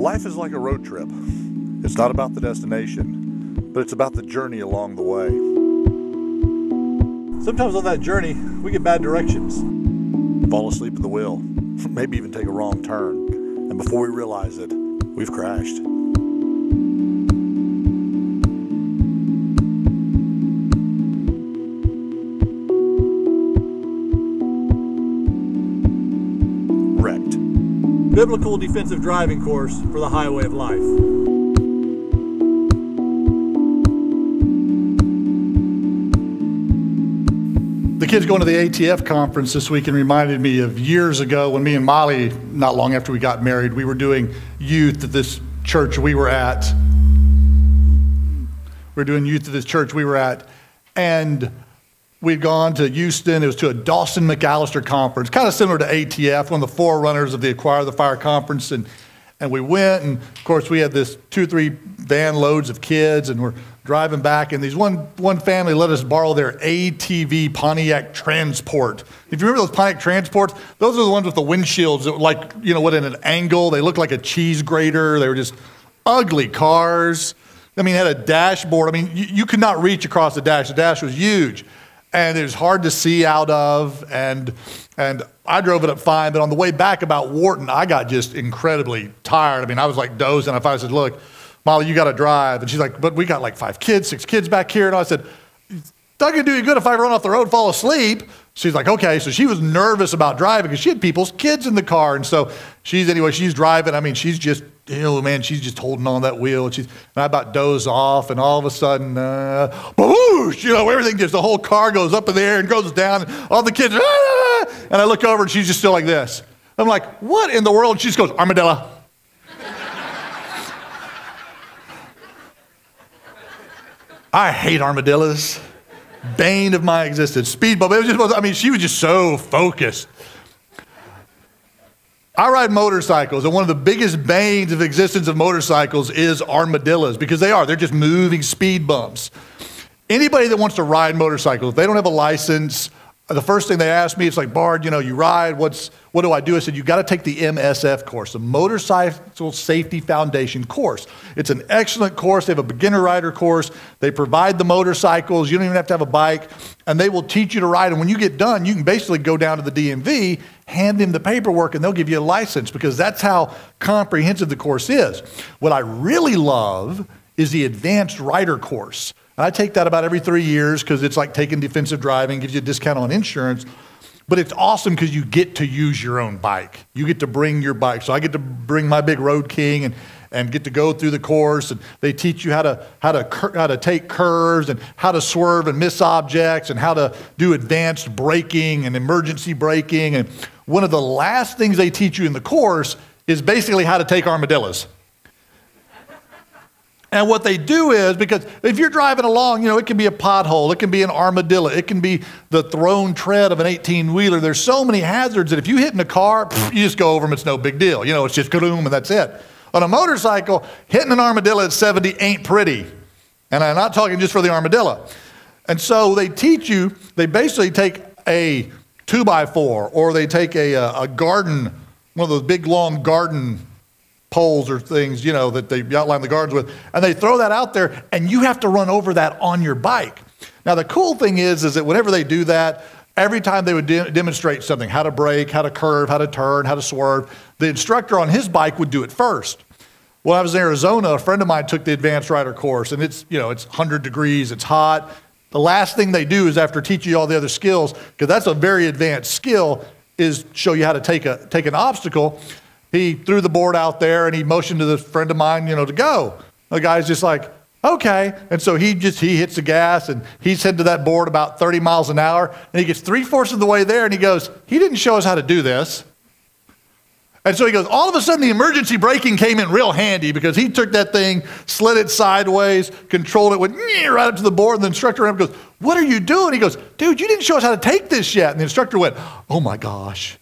Life is like a road trip. It's not about the destination, but it's about the journey along the way. Sometimes on that journey, we get bad directions. Fall asleep at the wheel, maybe even take a wrong turn. And before we realize it, we've crashed. Wrecked. Biblical defensive driving course for the highway of life. The kids going to the ATF conference this weekend reminded me of years ago when me and Molly, not long after we got married, we were doing youth at this church we were at. And we'd gone to Houston. It was to a Dawson McAllister conference, kind of similar to ATF, one of the forerunners of the Acquire the Fire conference. And we went, and of course we had this 2 or 3 van loads of kids, and we're driving back, and these one family let us borrow their ATV Pontiac Transport. If you remember those Pontiac Transports, those are the ones with the windshields that were like, what, in an angle. They looked like a cheese grater. They were just ugly cars. I mean, it had a dashboard. I mean, you could not reach across the dash. The dash was huge, and it was hard to see out of, and I drove it up fine, but on the way back about Wharton, I got just incredibly tired. I mean, I was like dozing. I said, look, Molly, you got to drive. And she's like, but we got like 5 kids, 6 kids back here. And I said, it's not going to do you good if I run off the road and fall asleep. She's like, okay. So she was nervous about driving because she had people's kids in the car. And so she's driving. I mean, she's just, she's just holding on that wheel. And I about doze off, and all of a sudden, boosh, everything the whole car goes up in the air and goes down. And all the kids, and I look over and she's just still like this. I'm like, what in the world? And she just goes, armadillo. I hate armadillos. Bane of my existence. Speed bump. She was just so focused. I ride motorcycles, and one of the biggest banes of existence of motorcycles is armadillos, because they're just moving speed bumps. Anybody that wants to ride motorcycles, if they don't have a license, the first thing they ask me, it's like, Bard, you ride, what do I do? I said, you got to take the MSF course, the Motorcycle Safety Foundation course. It's an excellent course. They have a beginner rider course. They provide the motorcycles. You don't even have to have a bike, and they will teach you to ride. And when you get done, you can basically go down to the DMV, hand them the paperwork, and they'll give you a license, because that's how comprehensive the course is. What I really love is the advanced rider course. I take that about every 3 years because it's like taking defensive driving, gives you a discount on insurance. But it's awesome because you get to use your own bike. You get to bring your bike. So I get to bring my big Road King and get to go through the course. And they teach you how to take curves and how to swerve and miss objects and how to do advanced braking and emergency braking. And one of the last things they teach you in the course is basically how to take armadillos. And what they do is, because if you're driving along, it can be a pothole, it can be an armadillo, it can be the thrown tread of an 18-wheeler. There's so many hazards that if you hit in a car, you just go over them, it's no big deal. It's just kaboom and that's it. On a motorcycle, hitting an armadillo at 70 ain't pretty. And I'm not talking just for the armadillo. And so they teach you, they basically take a 2x4, or they take a garden, one of those big long garden poles or things, that they outline the gardens with, and they throw that out there, and you have to run over that on your bike. Now, the cool thing is that whenever they do that, every time they would demonstrate something, how to brake, how to curve, how to turn, how to swerve, the instructor on his bike would do it first. When I was in Arizona, a friend of mine took the advanced rider course, and it's 100 degrees, it's hot. The last thing they do is, after teaching you all the other skills, because that's a very advanced skill, is show you how to take an obstacle. He threw the board out there, and he motioned to this friend of mine, to go. The guy's just like, okay. And so he hits the gas, and he's heading to that board about 30 miles an hour, and he gets 3/4 of the way there, and he goes, he didn't show us how to do this. And so he goes, all of a sudden the emergency braking came in real handy, because he took that thing, slid it sideways, controlled it, went right up to the board, and the instructor goes, what are you doing? He goes, dude, you didn't show us how to take this yet. And the instructor went, oh my gosh.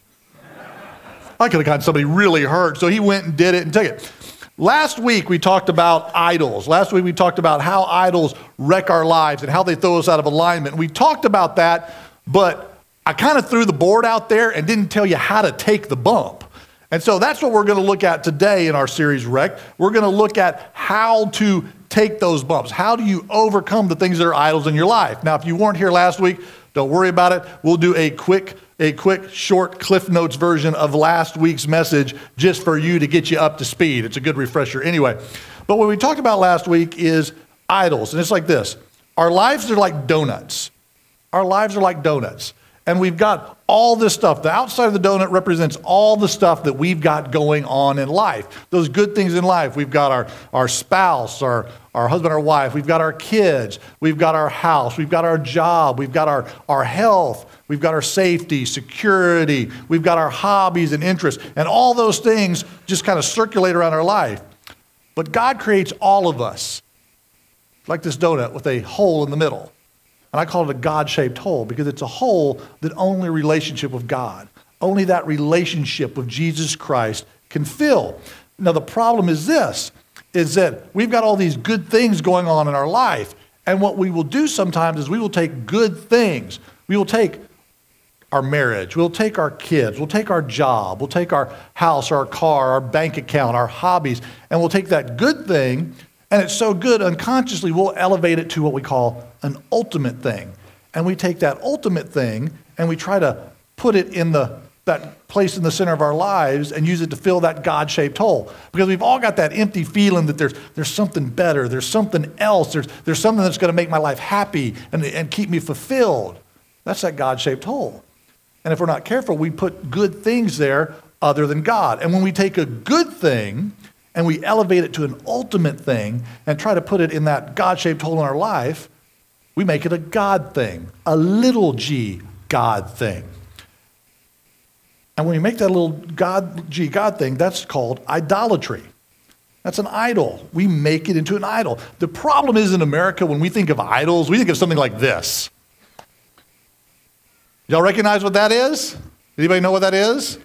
I could have gotten somebody really hurt. So he went and did it and took it. Last week we talked about idols. Last week we talked about how idols wreck our lives and how they throw us out of alignment. We talked about that, but I kind of threw the board out there and didn't tell you how to take the bump. And so that's what we're going to look at today in our series, Wrecked. We're going to look at how to take those bumps. How do you overcome the things that are idols in your life? Now, if you weren't here last week, don't worry about it. We'll do a quick, short Cliff Notes version of last week's message just for you to get you up to speed. It's a good refresher anyway. But what we talked about last week is idols. And it's like this. Our lives are like donuts. Our lives are like donuts. And we've got all this stuff. The outside of the donut represents all the stuff that we've got going on in life. Those good things in life. We've got our spouse, our husband or wife. We've got our kids. We've got our house. We've got our job. We've got our health. We've got our safety, security. We've got our hobbies and interests. And all those things just kind of circulate around our life. But God creates all of us like this donut with a hole in the middle. And I call it a God-shaped hole because it's a hole that only a relationship with God, only that relationship with Jesus Christ can fill. Now, the problem is this, is that we've got all these good things going on in our life. And what we will do sometimes is we will take good things. We will take our marriage. We'll take our kids. We'll take our job. We'll take our house, our car, our bank account, our hobbies. And we'll take that good thing, and it's so good, unconsciously, we'll elevate it to what we call an ultimate thing. And we take that ultimate thing and we try to put it in that place in the center of our lives and use it to fill that God-shaped hole. Because we've all got that empty feeling that there's something better, there's something else, there's something that's going to make my life happy and keep me fulfilled. That's that God-shaped hole. And if we're not careful, we put good things there other than God. And when we take a good thing and we elevate it to an ultimate thing and try to put it in that God-shaped hole in our life, we make it a God thing, a little g God thing. And when we make that little God thing, that's called idolatry. That's an idol. We make it into an idol. The problem is in America, when we think of idols, we think of something like this. Y'all recognize what that is? Anybody know what that is?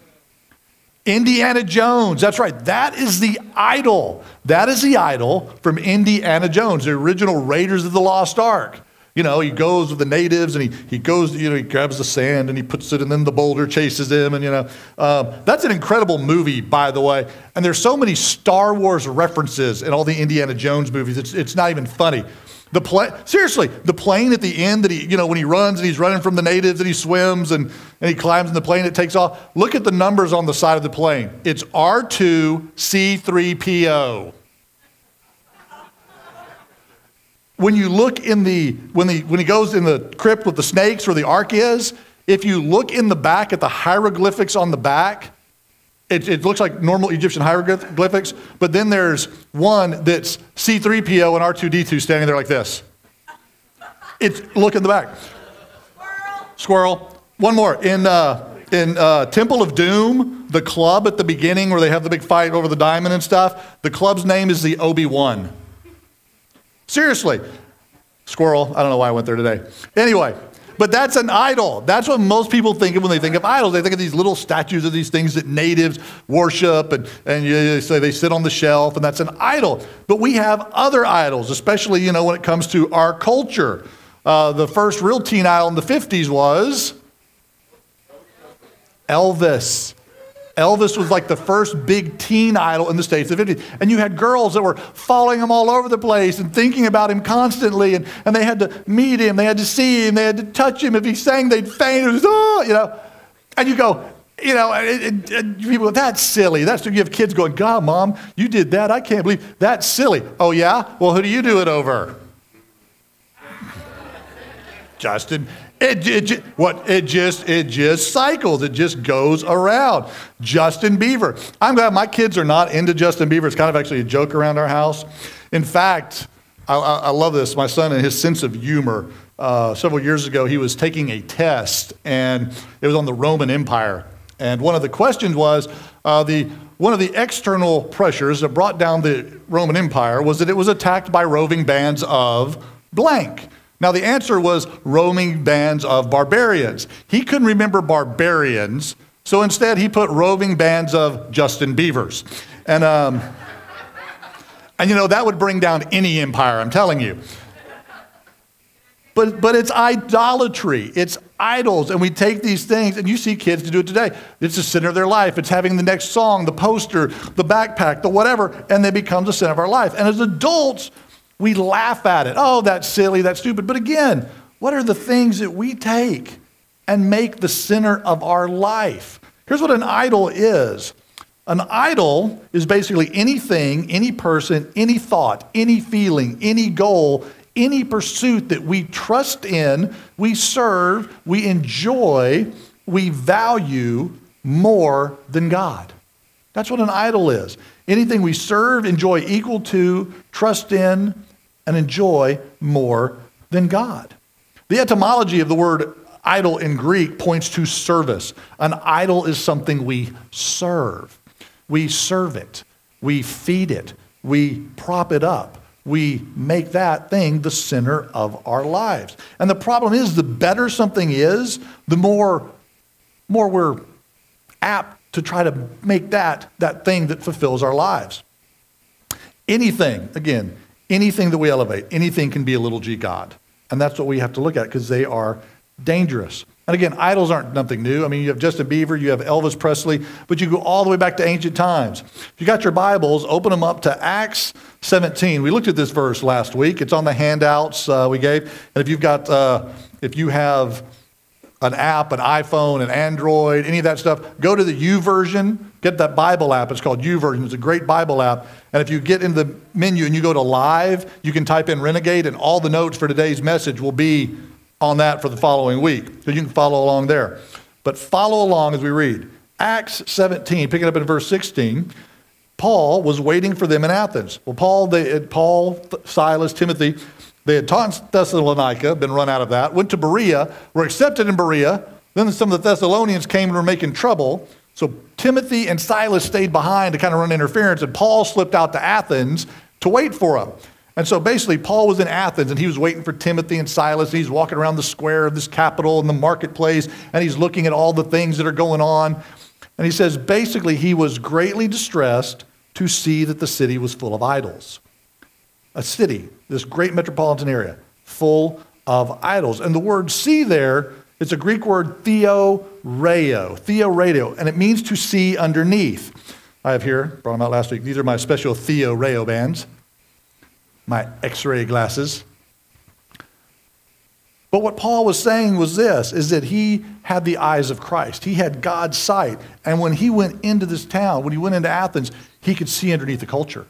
Indiana Jones. That's right. That is the idol. That is the idol from Indiana Jones, the original Raiders of the Lost Ark. You know, he goes with the natives and he goes, he grabs the sand and he puts it and then the boulder chases him. And, that's an incredible movie, by the way. And there's so many Star Wars references in all the Indiana Jones movies. It's not even funny. Seriously, the plane at the end that when he runs and he's running from the natives and he swims and he climbs in the plane, it takes off. Look at the numbers on the side of the plane. It's R2C3PO. When you look when he goes in the crypt with the snakes where the ark is, if you look in the back at the hieroglyphics on the back, it looks like normal Egyptian hieroglyphics, but then there's one that's C3PO and R2D2 standing there like this. Look in the back. Squirrel. One more. In Temple of Doom, the club at the beginning where they have the big fight over the diamond and stuff, the club's name is the Obi-Wan. Seriously. Squirrel. I don't know why I went there today. Anyway, but that's an idol. That's what most people think of when they think of idols. They think of these little statues of these things that natives worship and you say they sit on the shelf, and that's an idol. But we have other idols, especially, when it comes to our culture. The first real teen idol in the 50s was Elvis. Elvis was like the first big teen idol in the States of the 50s. And you had girls that were following him all over the place and thinking about him constantly. And they had to meet him. They had to see him. They had to touch him. If he sang, they'd faint. It was, And you go, people go, that's silly. You have kids going, God, Mom, you did that. I can't believe that's silly. Oh, yeah? Well, who do you do it over? Justin. It just cycles. It just goes around. Justin Bieber. I'm glad my kids are not into Justin Bieber. It's kind of actually a joke around our house. In fact, I love this. My son and his sense of humor. Several years ago, he was taking a test, and it was on the Roman Empire. And one of the questions was, one of the external pressures that brought down the Roman Empire was that it was attacked by roving bands of blank. Now, the answer was roaming bands of barbarians. He couldn't remember barbarians, so instead he put roving bands of Justin Biebers. And that would bring down any empire, I'm telling you. But it's idolatry. It's idols. And we take these things, and you see kids to do it today. It's the center of their life. It's having the next song, the poster, the backpack, the whatever, and they become the center of our life. And as adults, we laugh at it. Oh, that's silly, that's stupid. But again, what are the things that we take and make the center of our life? Here's what an idol is. An idol is basically anything, any person, any thought, any feeling, any goal, any pursuit that we trust in, we serve, we enjoy, we value more than God. That's what an idol is. Anything we serve, enjoy equal to, trust in, and enjoy more than God. The etymology of the word idol in Greek points to service. An idol is something we serve. We serve it. We feed it. We prop it up. We make that thing the center of our lives. And the problem is, the better something is, the more we're apt to try to make that thing that fulfills our lives. Anything, again, anything that we elevate, anything can be a little g God. And that's what we have to look at, because they are dangerous. And again, idols aren't nothing new. I mean, you have Justin Bieber, you have Elvis Presley, but you go all the way back to ancient times. If you got your Bibles, open them up to Acts 17. We looked at this verse last week. It's on the handouts we gave. And if you've got, if you have an app, an iPhone, an Android, any of that stuff, go to the YouVersion, get that Bible app. It's called YouVersion. It's a great Bible app. And if you get in the menu and you go to Live, you can type in Renegade, and all the notes for today's message will be on that for the following week. So you can follow along there. But follow along as we read. Acts 17, picking up in verse 16, Paul was waiting for them in Athens. Well, Paul, Silas, Timothy, they had taught in Thessalonica, been run out of that, went to Berea, were accepted in Berea. Then some of the Thessalonians came and were making trouble. So Timothy and Silas stayed behind to kind of run interference, and Paul slipped out to Athens to wait for them. And so basically, Paul was in Athens, and he was waiting for Timothy and Silas. And he's walking around the square of this capital and the marketplace, and he's looking at all the things that are going on. And he says, basically, he was greatly distressed to see that the city was full of idols. A city, this great metropolitan area, full of idols. And the word see there, it's a Greek word theoreo, and it means to see underneath. I have here, brought them out last week, these are my special theoreo bands. My X-ray glasses. But what Paul was saying was this, is that he had the eyes of Christ. He had God's sight. And when he went into this town, when he went into Athens, he could see underneath the culture.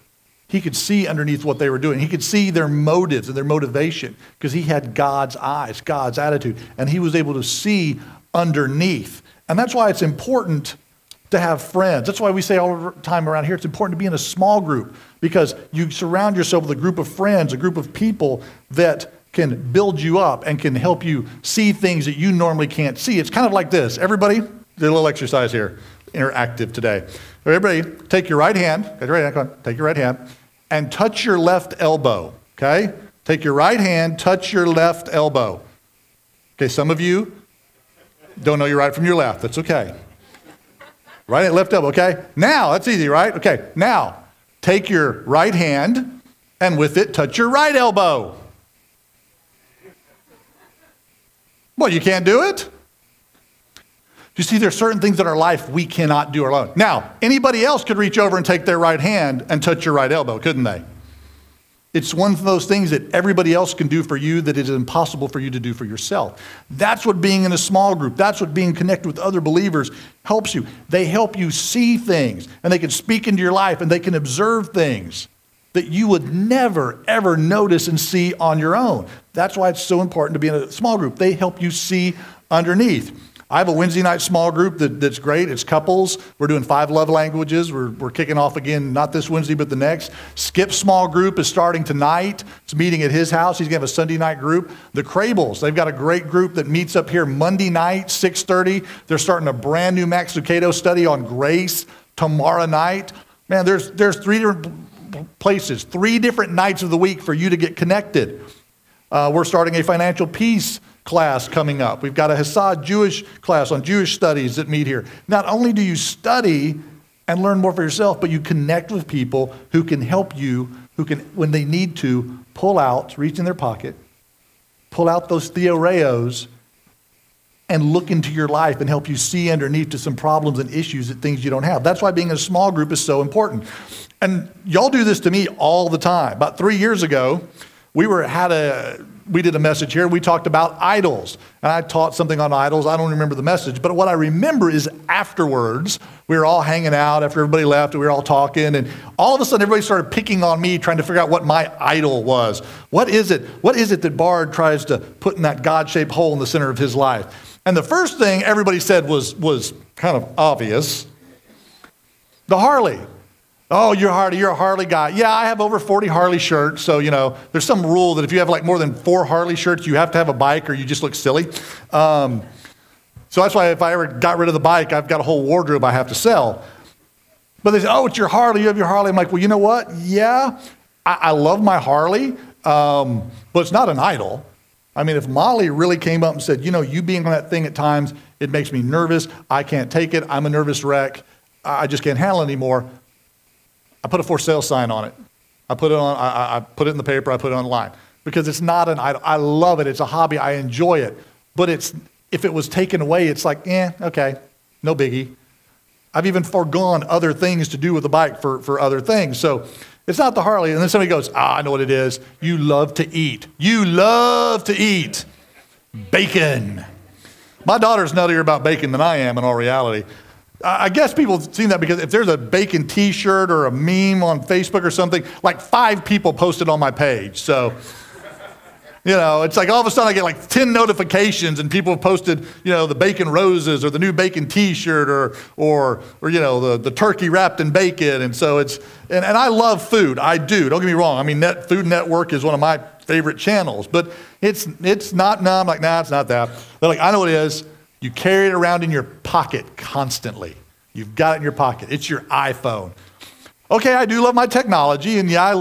He could see underneath what they were doing. He could see their motives and their motivation, because he had God's eyes, God's attitude. And he was able to see underneath. And that's why it's important to have friends. That's why we say all the time around here, it's important to be in a small group, because you surround yourself with a group of friends, a group of people that can build you up and can help you see things that you normally can't see. It's kind of like this. Everybody, do a little exercise here, interactive today. Everybody, take your right hand, take your right hand, and touch your left elbow, okay? Take your right hand, touch your left elbow. Okay, some of you don't know your right from your left. That's okay. Right hand, left elbow, okay? Now, that's easy, right? Okay, now, take your right hand, and with it, touch your right elbow. Well, you can't do it? You see, there are certain things in our life we cannot do alone. Now, anybody else could reach over and take their right hand and touch your right elbow, couldn't they? It's one of those things that everybody else can do for you that is impossible for you to do for yourself. That's what being in a small group, that's what being connected with other believers helps you. They help you see things, and they can speak into your life, and they can observe things that you would never, ever notice and see on your own. That's why it's so important to be in a small group. They help you see underneath. I have a Wednesday night small group that's great. It's couples. We're doing 5 love languages. We're kicking off again, not this Wednesday, but the next. Skip's small group is starting tonight. It's meeting at his house. He's going to have a Sunday night group. The Crables, they've got a great group that meets up here Monday night, 6:30. They're starting a brand new Max Lucado study on grace tomorrow night. Man, there's 3 different places, 3 different nights of the week for you to get connected. We're starting a financial peace class coming up. We've got a Hassad Jewish class on Jewish studies that meet here. Not only do you study and learn more for yourself, but you connect with people who can help you, who can, when they need to, pull out, reach in their pocket, pull out those theoreos and look into your life and help you see underneath to some problems and issues and things you don't have. That's why being in a small group is so important. And y'all do this to me all the time. About 3 years ago, we did a message here. We talked about idols. And I taught something on idols. I don't remember the message. But what I remember is afterwards, we were all hanging out after everybody left. And we were all talking. And all of a sudden, everybody started picking on me, trying to figure out what my idol was. What is it? What is it that Bard tries to put in that God-shaped hole in the center of his life? And the first thing everybody said was kind of obvious. The Harley. Oh, you're a Harley guy. Yeah, I have over 40 Harley shirts. So, there's some rule that if you have like more than 4 Harley shirts, you have to have a bike or you just look silly. So that's why if I ever got rid of the bike, I've got a whole wardrobe I have to sell. But they say, oh, it's your Harley. You have your Harley. I'm like, well, you know what? Yeah, I love my Harley, but it's not an idol. I mean, if Molly really came up and said, you being on that thing at times, it makes me nervous. I can't take it. I'm a nervous wreck. I just can't handle it anymore. I put a for sale sign on it. I put it in the paper. I put it online because it's not an idol. I love it. It's a hobby. I enjoy it. But if it was taken away, it's like, okay, no biggie. I've even foregone other things to do with the bike for other things. So it's not the Harley. And then somebody goes, I know what it is. You love to eat. You love to eat bacon. My daughter's nuttier about bacon than I am in all reality. I guess people have seen that because if there's a bacon t-shirt or a meme on Facebook or something, like 5 people posted on my page. So, it's like all of a sudden I get like 10 notifications and people have posted, the bacon roses or the new bacon t-shirt or the turkey wrapped in bacon. And so and I love food. I do. Don't get me wrong. I mean, Food Network is one of my favorite channels, but it's not, no, I'm like, nah, it's not that. They're like, I know what it is. You carry it around in your pocket constantly. You've got it in your pocket. It's your iPhone. Okay, I do love my technology, and yeah,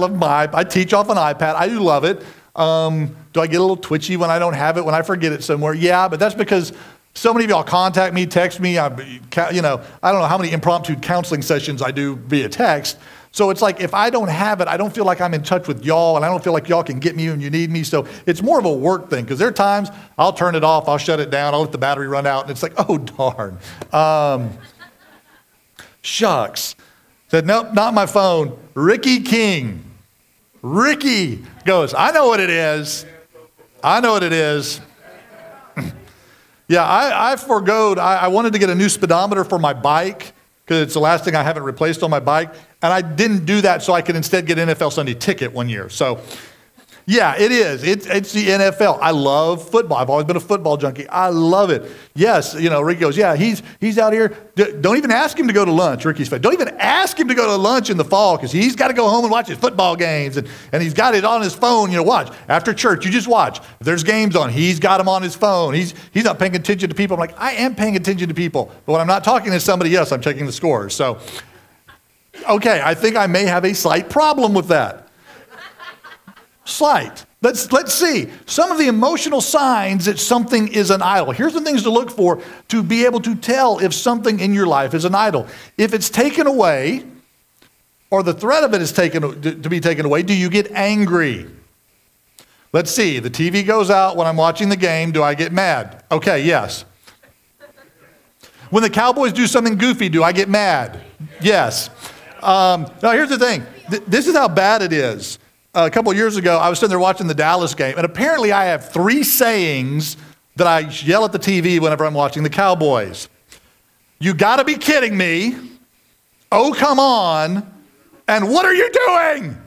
I teach off an iPad. I do love it. Do I get a little twitchy when I don't have it, when I forget it somewhere? Yeah, but that's because so many of y'all contact me, text me. I don't know how many impromptu counseling sessions I do via text. So it's like if I don't have it, I don't feel like I'm in touch with y'all, and I don't feel like y'all can get me when you need me. So it's more of a work thing because there are times I'll turn it off, I'll shut it down, I'll let the battery run out, and it's like, oh, darn. Shucks. Said, nope, not my phone. Ricky King. Ricky goes, I know what it is. I know what it is. Yeah, I forgoed. I wanted to get a new speedometer for my bike because it's the last thing I haven't replaced on my bike. And I didn't do that so I could instead get an NFL Sunday ticket one year. So, yeah, it is. It's the NFL. I love football. I've always been a football junkie. I love it. Yes, Ricky goes, yeah, he's out here. Don't even ask him to go to lunch, Ricky's face. Don't even ask him to go to lunch in the fall because he's got to go home and watch his football games. And he's got it on his phone. Watch. After church, you just watch. If there's games on, he's got them on his phone. He's not paying attention to people. I'm like, I am paying attention to people. But when I'm not talking to somebody else, I'm checking the scores. So, okay, I think I may have a slight problem with that. Slight. Let's see. Some of the emotional signs that something is an idol. Here's the things to look for to be able to tell if something in your life is an idol. If it's taken away, or the threat of it is to be taken away, do you get angry? Let's see. The TV goes out when I'm watching the game. Do I get mad? Okay, yes. When the Cowboys do something goofy, do I get mad? Yes. Now, here's the thing. This is how bad it is. A couple of years ago, I was sitting there watching the Dallas game, and apparently I have 3 sayings that I yell at the TV whenever I'm watching the Cowboys. You got to be kidding me. Oh, come on. And what are you doing?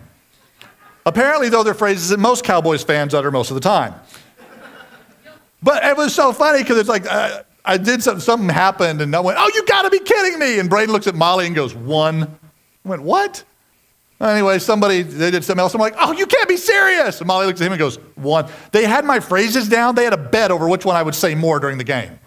Apparently, though, they're phrases that most Cowboys fans utter most of the time. But it was so funny because it's like I did something happened, and I went, oh, you got to be kidding me. And Braden looks at Molly and goes, 1. I went, what? Anyway, they did something else. I'm like, oh, you can't be serious. And Molly looks at him and goes, 1. They had my phrases down. They had a bet over which one I would say more during the game.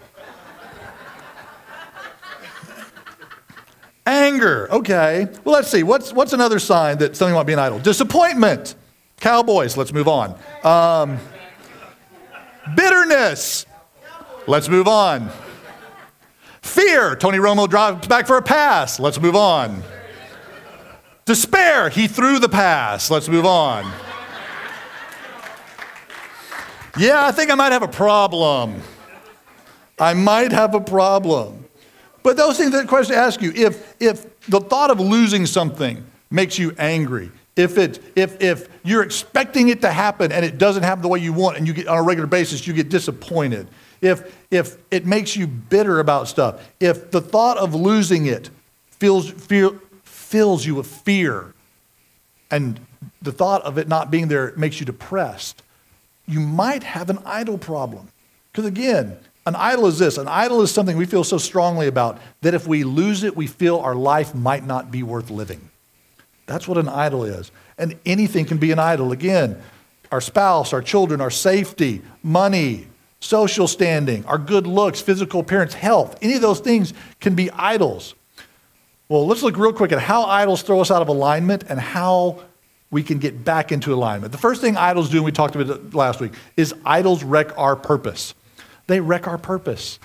Anger. Okay. Well, let's see. What's another sign that something might be an idol? Disappointment. Cowboys. Let's move on. Bitterness. Let's move on. Fear. Tony Romo drops back for a pass. Let's move on. Despair. He threw the pass. Let's move on. Yeah, I think I might have a problem. I might have a problem. But those things, that question to ask you, if the thought of losing something makes you angry, if you're expecting it to happen and it doesn't happen the way you want and you get on a regular basis, you get disappointed. If it makes you bitter about stuff, if the thought of losing it fills you with fear, and the thought of it not being there makes you depressed, you might have an idol problem. Because again, an idol is this. An idol is something we feel so strongly about that if we lose it, we feel our life might not be worth living. That's what an idol is. And anything can be an idol. Again, our spouse, our children, our safety, money, social standing, our good looks, physical appearance, health. Any of those things can be idols. Well, let's look real quick at how idols throw us out of alignment and how we can get back into alignment. The first thing idols do, and we talked about it last week, is idols wreck our purpose. They wreck our purpose.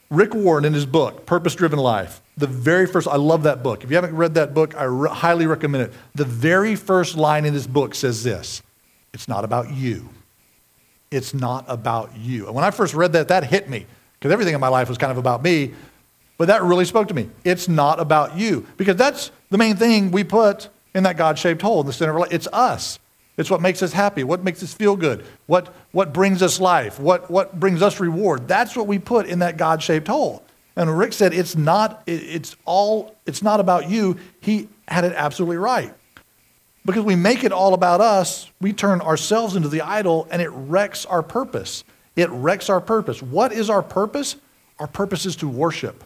Rick Warren, in his book, Purpose Driven Life, the very first, I love that book. If you haven't read that book, I highly recommend it. The very first line in this book says this: it's not about you. It's not about you. And when I first read that, that hit me, because everything in my life was kind of about me, but that really spoke to me. It's not about you, because that's the main thing we put in that God-shaped hole in the center of our life. It's us. It's what makes us happy, what makes us feel good, what brings us life, what brings us reward. That's what we put in that God-shaped hole. And when Rick said it's not about you, he had it absolutely right. Because we make it all about us, we turn ourselves into the idol, and it wrecks our purpose. It wrecks our purpose. What is our purpose? Our purpose is to worship.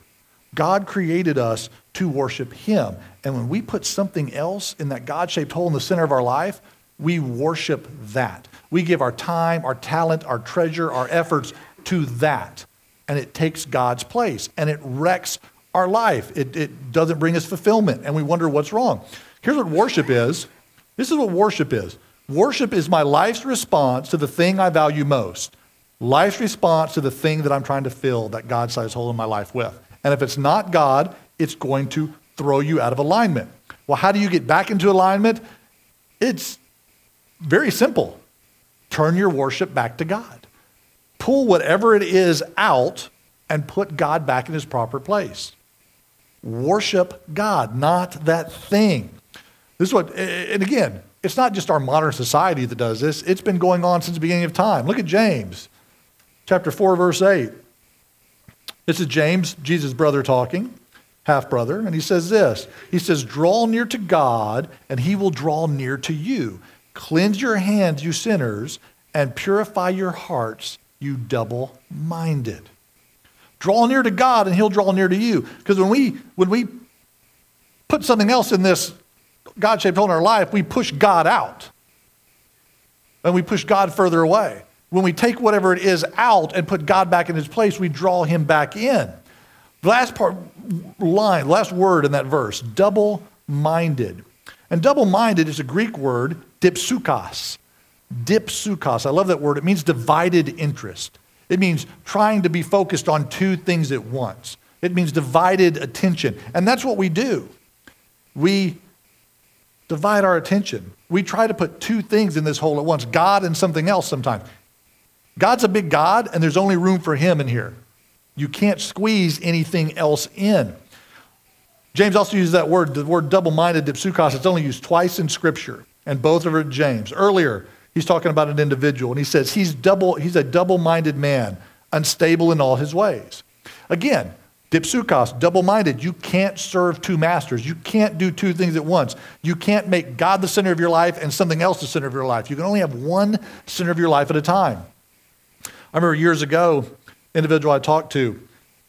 God created us to worship him. And when we put something else in that God-shaped hole in the center of our life, we worship that. We give our time, our talent, our treasure, our efforts to that. And it takes God's place. And it wrecks our life. It doesn't bring us fulfillment. And we wonder what's wrong. Here's what worship is. This is what worship is. Worship is my life's response to the thing I value most. Life's response to the thing that I'm trying to fill that God-sized hole in my life with. And if it's not God, it's going to throw you out of alignment. Well, how do you get back into alignment? It's very simple. Turn your worship back to God. Pull whatever it is out and put God back in his proper place. Worship God, not that thing. This is what, and again, it's not just our modern society that does this. It's been going on since the beginning of time. Look at James, chapter 4, verse 8. This is James, Jesus' brother talking, half-brother, and he says this. He says, draw near to God, and he will draw near to you. Cleanse your hands, you sinners, and purify your hearts, you double-minded. Draw near to God, and he'll draw near to you. Because when we put something else in this God-shaped hole in our life, we push God out. And we push God further away. When we take whatever it is out and put God back in his place, we draw him back in. The last last word in that verse, double-minded. And double-minded is a Greek word, dipsukos. Dipsukos. I love that word. It means divided interest. It means trying to be focused on two things at once. It means divided attention. And that's what we do. We divide our attention. We try to put two things in this hole at once, God and something else sometimes. God's a big God, and there's only room for him in here. You can't squeeze anything else in. James also uses that word, the word double-minded, dipsukos. It's only used twice in Scripture, and both are in James. Earlier, he's talking about an individual, and he says he's a double-minded man, unstable in all his ways. Again, dipsukos, double-minded. You can't serve two masters. You can't do two things at once. You can't make God the center of your life and something else the center of your life. You can only have one center of your life at a time. I remember years ago, an individual I talked to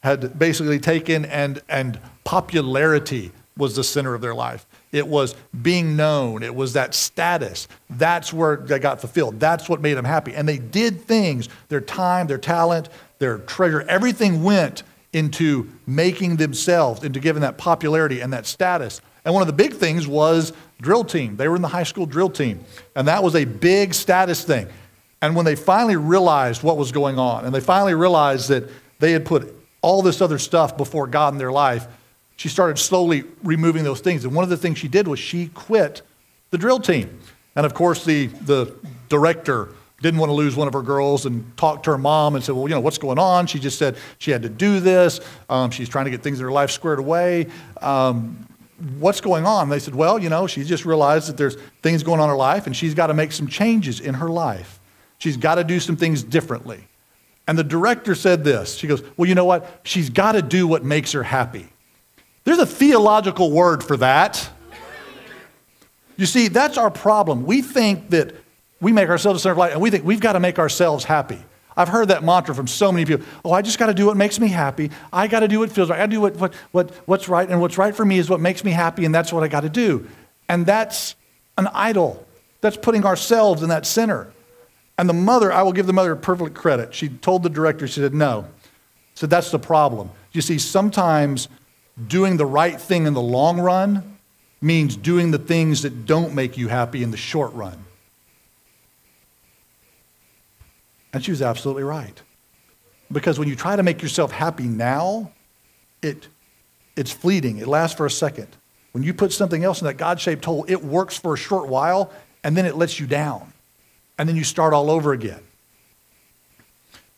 had basically taken and popularity was the center of their life. It was being known. It was that status. That's where they got fulfilled. That's what made them happy. And they did things, their time, their talent, their treasure, everything went into making themselves, into giving that popularity and that status. And one of the big things was drill team. They were in the high school drill team. And that was a big status thing. And when they finally realized what was going on, and they finally realized that they had put all this other stuff before God in their life, she started slowly removing those things. And one of the things she did was she quit the drill team. And of course, the director, didn't want to lose one of her girls and talked to her mom and said, well, what's going on? She just said she had to do this. She's trying to get things in her life squared away. What's going on? They said, well, she just realized that there's things going on in her life and she's got to make some changes in her life. She's got to do some things differently. And the director said this. She goes, well, you know what? She's got to do what makes her happy. There's a theological word for that. You see, that's our problem. We think that we make ourselves the center of life, and we think we've got to make ourselves happy. I've heard that mantra from so many people. Oh, I just got to do what makes me happy. I got to do what feels right. I got to do what's right, and what's right for me is what makes me happy, and that's what I got to do. And that's an idol. That's putting ourselves in that center. And the mother, I will give the mother perfect credit. She told the director, she said, no. She said, that's the problem. You see, sometimes doing the right thing in the long run means doing the things that don't make you happy in the short run. And she was absolutely right. Because when you try to make yourself happy now, it's fleeting. It lasts for a second. When you put something else in that God-shaped hole, it works for a short while, and then it lets you down. And then you start all over again.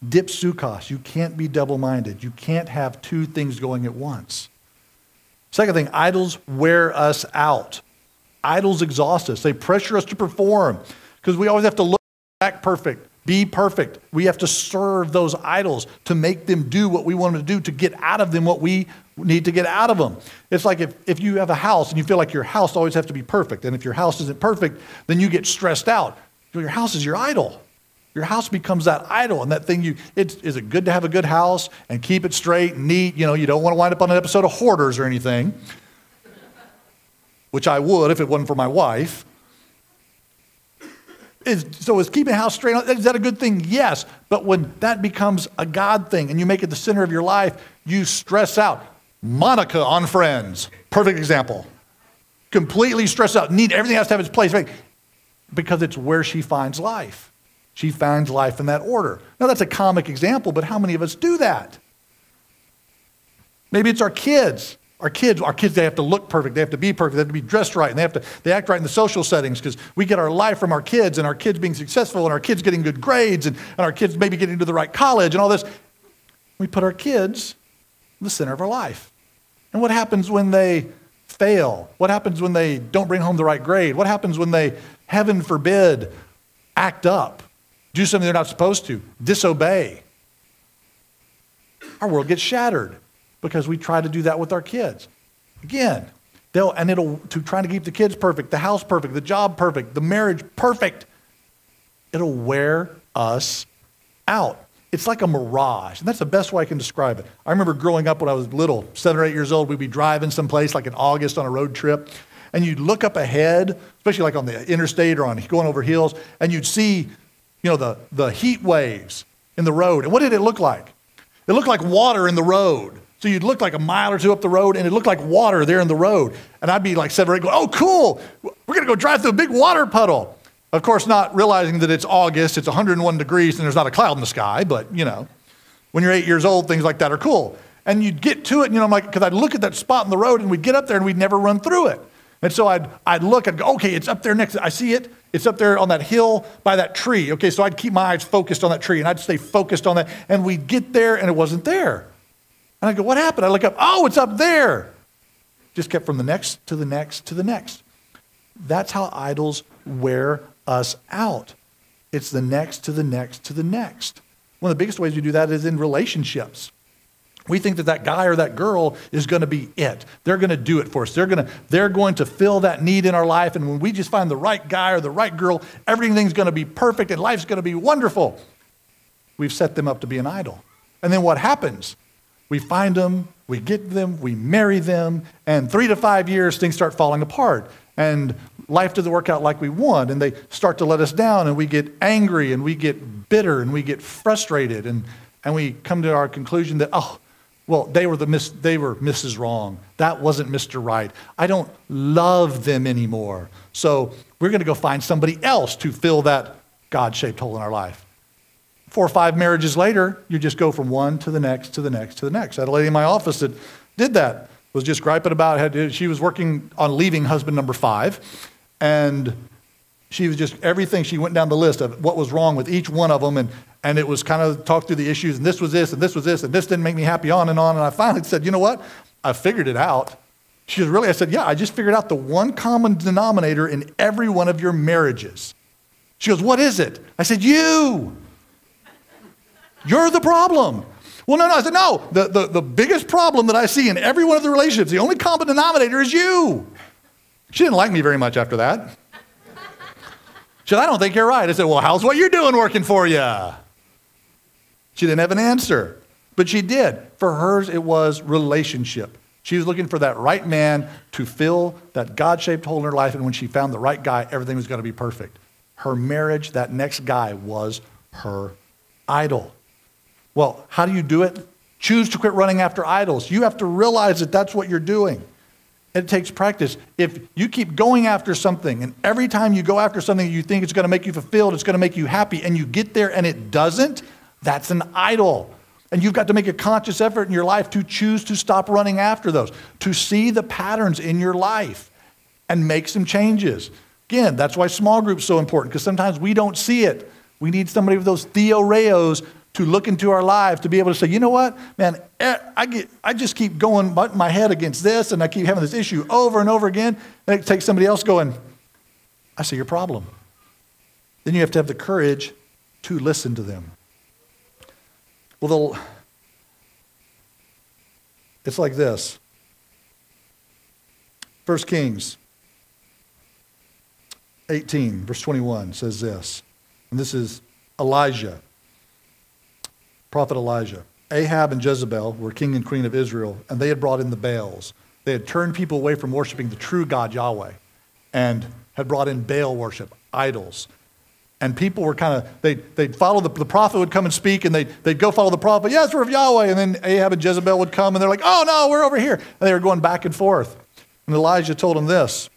Dipsukos, you can't be double-minded. You can't have two things going at once. Second thing, idols wear us out. Idols exhaust us. They pressure us to perform because we always have to look back perfect. Be perfect. We have to serve those idols to make them do what we want them to do, to get out of them what we need to get out of them. It's like if you have a house and you feel like your house always has to be perfect, and if your house isn't perfect, then you get stressed out. Your house is your idol. Your house becomes that idol, and that thing is it good to have a good house and keep it straight and neat? You don't want to wind up on an episode of Hoarders or anything, which I would if it wasn't for my wife. So is keeping a house straight, is that a good thing? Yes. But when that becomes a God thing and you make it the center of your life, you stress out. Monica on Friends, perfect example. Completely stressed out. Everything has to have its place. Right? Because it's where she finds life. She finds life in that order. Now that's a comic example, but how many of us do that? Maybe it's our kids. Our kids, they have to look perfect. They have to be perfect. They have to be dressed right. And they act right in the social settings because we get our life from our kids and our kids being successful and our kids getting good grades and our kids maybe getting to the right college and all this. We put our kids in the center of our life. And what happens when they fail? What happens when they don't bring home the right grade? What happens when they, heaven forbid, act up, do something they're not supposed to, disobey? Our world gets shattered. Because we try to do that with our kids. Again, to try to keep the kids perfect, the house perfect, the job perfect, the marriage perfect. It'll wear us out. It's like a mirage, and that's the best way I can describe it. I remember growing up when I was little, 7 or 8 years old, we'd be driving someplace like in August on a road trip, and you'd look up ahead, especially like on the interstate or on going over hills, and you'd see, the heat waves in the road. And what did it look like? It looked like water in the road. So you'd look like a mile or two up the road, and it looked like water there in the road. And I'd be like 7 or 8 going, oh, cool, we're going to go drive through a big water puddle. Of course, not realizing that it's August, it's 101 degrees, and there's not a cloud in the sky. But, when you're 8 years old, things like that are cool. And you'd get to it, and I'm like, because I'd look at that spot in the road, and we'd get up there, and we'd never run through it. And so I'd look, I'd go, okay, it's up there next. I see it. It's up there on that hill by that tree. Okay, so I'd keep my eyes focused on that tree, and I'd stay focused on that. And we'd get there, and it wasn't there. And I go, what happened? I look up, oh, it's up there. Just kept from the next to the next to the next. That's how idols wear us out. It's the next to the next to the next. One of the biggest ways we do that is in relationships. We think that guy or that girl is going to be it. They're going to do it for us. They're going to fill that need in our life. And when we just find the right guy or the right girl, everything's going to be perfect and life's going to be wonderful. We've set them up to be an idol. And then what happens? We find them, we get them, we marry them, and 3 to 5 years, things start falling apart. And life doesn't work out like we want, and they start to let us down, and we get angry, and we get bitter, and we get frustrated, and we come to our conclusion that, they were Mrs. Wrong. That wasn't Mr. Right. I don't love them anymore. So we're going to go find somebody else to fill that God-shaped hole in our life. 4 or 5 marriages later, you just go from one to the next, to the next, to the next. I had a lady in my office that did that, was just griping about, she was working on leaving husband number 5, and she was just everything. She went down the list of what was wrong with each one of them, and it was kind of talked through the issues, and this was this, and this was this, and this didn't make me happy, on. And I finally said, you know what? I figured it out. She goes, really? I said, yeah, I just figured out the one common denominator in every one of your marriages. She goes, what is it? I said, you. You're the problem. Well, no. I said, no, the biggest problem that I see in every one of the relationships, the only common denominator is you. She didn't like me very much after that. She said, I don't think you're right. I said, well, how's what you're doing working for you? She didn't have an answer, but she did. For hers, it was relationship. She was looking for that right man to fill that God-shaped hole in her life, and when she found the right guy, everything was going to be perfect. Her marriage, that next guy, was her idol. Well, how do you do it? Choose to quit running after idols. You have to realize that that's what you're doing. It takes practice. If you keep going after something, and every time you go after something you think it's going to make you fulfilled, it's going to make you happy, and you get there and it doesn't, that's an idol. And you've got to make a conscious effort in your life to choose to stop running after those, to see the patterns in your life and make some changes. Again, that's why small groups are so important, because sometimes we don't see it. We need somebody with those theoreos to look into our lives, to be able to say, you know what, man, I just keep going butting my head against this, and I keep having this issue over and over again. And it takes somebody else going, I see your problem. Then you have to have the courage to listen to them. Well, it's like this. 1 Kings 18, verse 21 says this, and this is Elijah, prophet Elijah. Ahab and Jezebel were king and queen of Israel, and they had brought in the Baals. They had turned people away from worshiping the true God, Yahweh, and had brought in Baal worship, idols. And people were kind of, they'd follow, the prophet would come and speak, and they'd go follow the prophet. Yes, we're of Yahweh. And then Ahab and Jezebel would come, and they're like, oh, no, we're over here. And they were going back and forth. And Elijah told them this.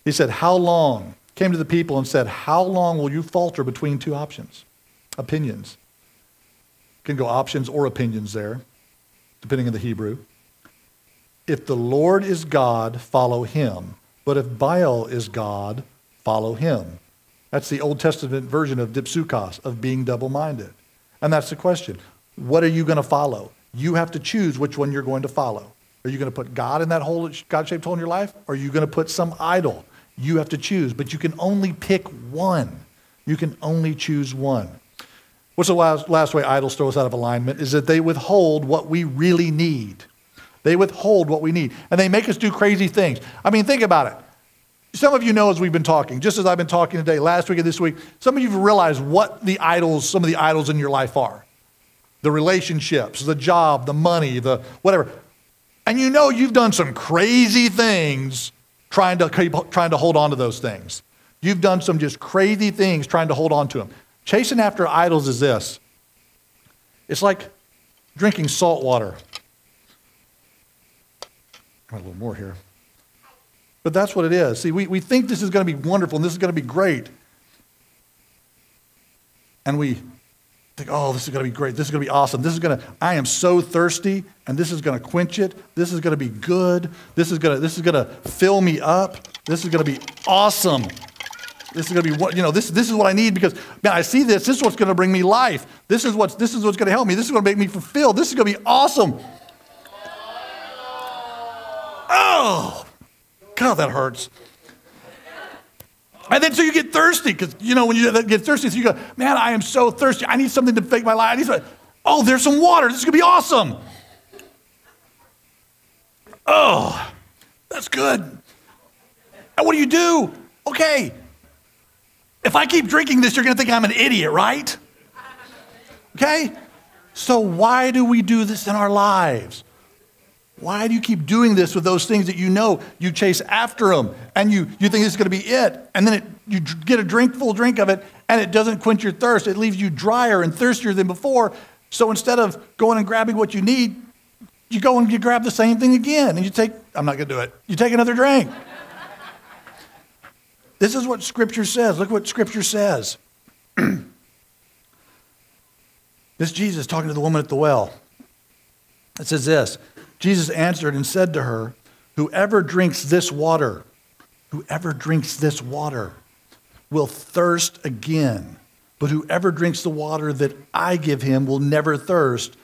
He said, how long? Came to the people and said, how long will you falter between two opinions? Can go options or opinions there, depending on the Hebrew. If the Lord is God, follow him. But if Baal is God, follow him. That's the Old Testament version of dipsukos, of being double-minded. And that's the question. What are you going to follow? You have to choose which one you're going to follow. Are you going to put God in that hole, God-shaped hole in your life? Or are you going to put some idol? You have to choose, but you can only pick one. You can only choose one. What's the last way idols throw us out of alignment is that they withhold what we really need. They withhold what we need. And they make us do crazy things. I mean, think about it. Some of you know as we've been talking, just as I've been talking today, last week and this week, some of you have realized what some of the idols in your life are. The relationships, the job, the money, the whatever. And you know you've done some crazy things trying to hold on to those things. You've done some just crazy things trying to hold on to them. Chasing after idols is this. It's like drinking salt water. Got a little more here. But that's what it is. See, we think this is going to be wonderful and this is going to be great. And we think, oh, this is going to be great. This is going to be awesome. I am so thirsty, and this is going to quench it. This is going to be good. This is going to fill me up. This is going to be awesome. This is going to be what, this is what I need because, man, I see this. This is what's going to bring me life. This is what's going to help me. This is going to make me fulfilled. This is going to be awesome. Oh, God, that hurts. And then so you get thirsty because, when you get thirsty, so you go, man, I am so thirsty. I need something to make my life. Oh, there's some water. This is going to be awesome. Oh, that's good. And what do? Okay, if I keep drinking this, you're going to think I'm an idiot, right? Okay? So why do we do this in our lives? Why do you keep doing this with those things that you chase after them and you think this is going to be it? And then you get a full drink of it and it doesn't quench your thirst. It leaves you drier and thirstier than before. So instead of going and grabbing what you need, you go and you grab the same thing again and I'm not going to do it. You take another drink. This is what Scripture says. Look what Scripture says. This Jesus talking to the woman at the well. It says this. Jesus answered and said to her, whoever drinks this water will thirst again. But whoever drinks the water that I give him will never thirst.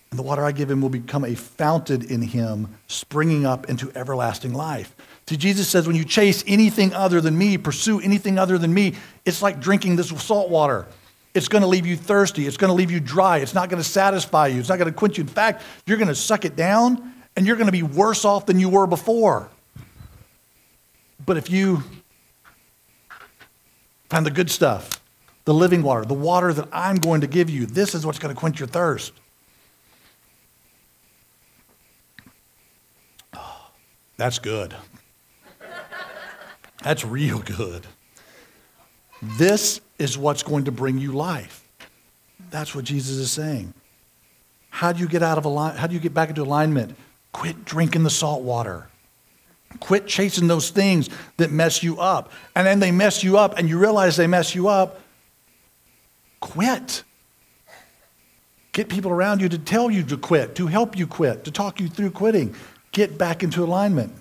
And the water I give him will become a fountain in him, springing up into everlasting life. See, Jesus says, when you chase anything other than me, pursue anything other than me, it's like drinking this salt water. It's going to leave you thirsty. It's going to leave you dry. It's not going to satisfy you. It's not going to quench you. In fact, you're going to suck it down, and you're going to be worse off than you were before. But if you find the good stuff, the living water, the water that I'm going to give you, this is what's going to quench your thirst. Oh, that's good. That's real good. This is what's going to bring you life. That's what Jesus is saying. How do you get how do you get back into alignment? Quit drinking the salt water. Quit chasing those things that mess you up. And then they mess you up and you realize they mess you up. Quit. Get people around you to tell you to quit, to help you quit, to talk you through quitting. Get back into alignment.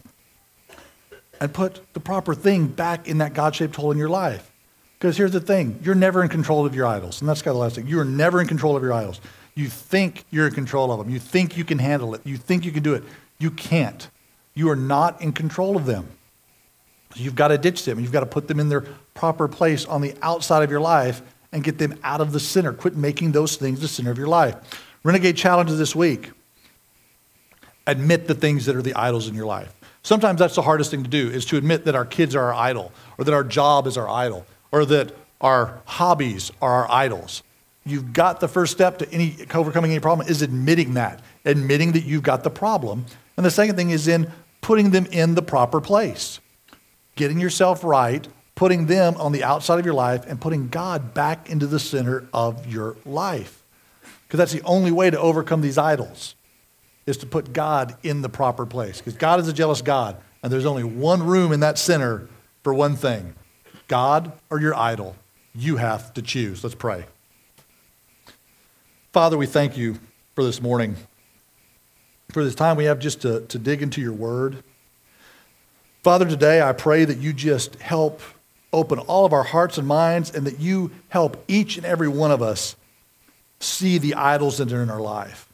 And put the proper thing back in that God-shaped hole in your life. Because here's the thing. You're never in control of your idols. And that's kind of the last thing. You are never in control of your idols. You think you're in control of them. You think you can handle it. You think you can do it. You can't. You are not in control of them. So you've got to ditch them. You've got to put them in their proper place on the outside of your life and get them out of the center. Quit making those things the center of your life. Renegade challenge this week. Admit the things that are the idols in your life. Sometimes that's the hardest thing to do, is to admit that our kids are our idol, or that our job is our idol, or that our hobbies are our idols. You've got the first step to overcoming any problem is admitting that you've got the problem. And the second thing is in putting them in the proper place. Getting yourself right, putting them on the outside of your life, and putting God back into the center of your life. Because that's the only way to overcome these idols, is to put God in the proper place. Because God is a jealous God, and there's only one room in that center for one thing. God or your idol. You have to choose. Let's pray. Father, we thank you for this morning, for this time we have just to dig into your word. Father, today I pray that you just help open all of our hearts and minds, and that you help each and every one of us see the idols that are in our life.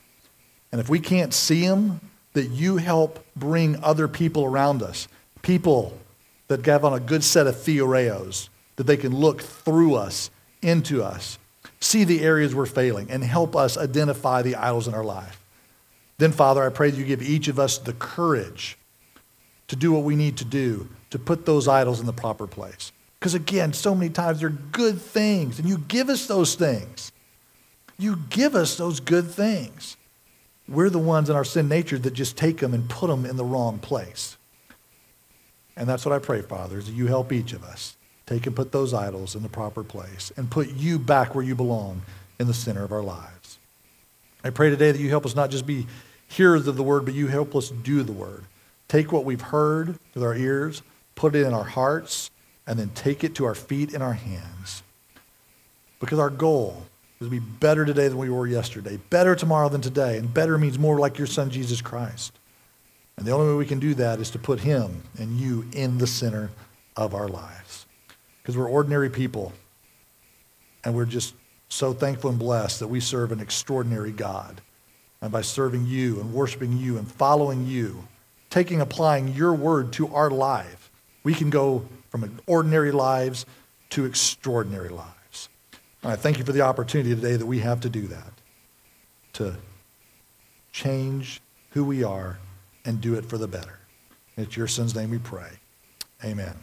And if we can't see them, that you help bring other people around us, people that have on a good set of theoreos, that they can look through us, into us, see the areas we're failing, and help us identify the idols in our life. Then, Father, I pray that you give each of us the courage to do what we need to do to put those idols in the proper place. Because again, so many times they're good things, and you give us those things. You give us those good things. We're the ones in our sin nature that just take them and put them in the wrong place. And that's what I pray, Father, is that you help each of us take and put those idols in the proper place and put you back where you belong in the center of our lives. I pray today that you help us not just be hearers of the word, but you help us do the word. Take what we've heard with our ears, put it in our hearts, and then take it to our feet and our hands. Because our goal is to be better today than we were yesterday, better tomorrow than today, and better means more like your son, Jesus Christ. And the only way we can do that is to put him and you in the center of our lives. Because we're ordinary people, and we're just so thankful and blessed that we serve an extraordinary God. And by serving you and worshiping you and following you, applying your word to our life, we can go from ordinary lives to extraordinary lives. And I thank you for the opportunity today that we have to do that, to change who we are and do it for the better. In your son's name we pray. Amen.